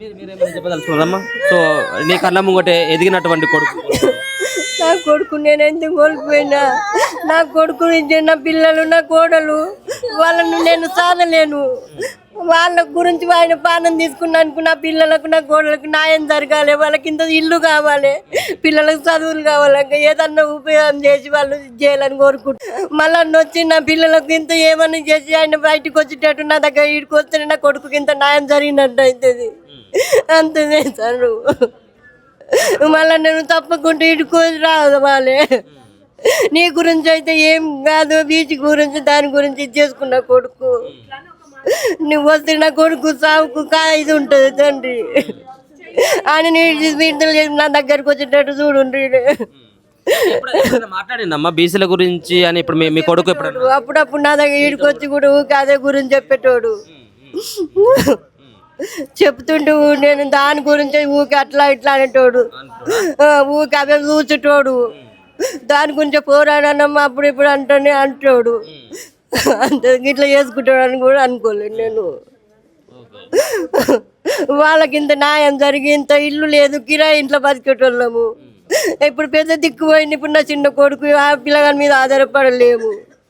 మీరేమైనా చెప్పదలుచుకున్నారమ్మా? సో నీ కళ్ళ ముంగటే ఎదిగినటువంటి కొడుకు. నా కొడుకు నేను ఎందుకు కోల్పోయినా? నా కొడుకు నుంచి నా పిల్లలు నా కోడలు వాళ్ళను నేను సాధలేను. వాళ్ళ గురించి ఆయన పానం తీసుకున్నాను. నా పిల్లలకు నా కోడలకు న్యాయం జరగాలి. వాళ్ళకి ఇంత ఇల్లు కావాలి, పిల్లలకు చదువులు కావాలి. ఏదన్నా ఉపయోగం చేసి వాళ్ళు చేయాలని కోరుకుంటారు. మళ్ళీ వచ్చి నా పిల్లలకు ఇంత ఏమన్నా చేసి ఆయన బయటకు వచ్చేటట్టు నా దగ్గర ఈడికి వస్తే నా కొడుకుకి ఇంత న్యాయం జరిగినట్టు అవుతుంది. అంతే చేశాను. మళ్ళీ నేను తప్పకుండా ఇడుకోసి రావాలి. నీ గురించి అయితే ఏం కాదు, బీచ్ గురించి దాని గురించి చేసుకున్న కొడుకు. నువ్వు వస్తే నా కొడుకు సాగుకు ఇది ఉంటుంది తండ్రి. ఆయన నీళ్ళు నా దగ్గరకు వచ్చేటట్టు చూడుండ్రి. మాట్లాడిందమ్మా బీసీల గురించి అని? ఇప్పుడు మీ కొడుకు అప్పుడప్పుడు నా దగ్గర ఈడికి వచ్చి కూడా ఊకే అదే గురించి చెప్పేటోడు. చెప్తుంటూ నేను దాని గురించి ఊకే అట్లా ఇట్లా అనేటోడు. ఊకే అవే చూసేటోడు. దాని గురించి పోరాడనమ్మా అప్పుడు ఇప్పుడు అంటాడు. అంత ఇట్లా చేసుకుంటాడు అని కూడా అనుకోలేదు నేను. వాళ్ళకి ఇంత న్యాయం జరిగి ఇంత ఇల్లు లేదు, కిరాయి ఇంట్లో బతికేటోళ్ళము. ఇప్పుడు పెద్ద దిక్కుపోయింది. ఇప్పుడు నా చిన్న కొడుకు ఆ పిల్లగాని మీద ఆధారపడలేము.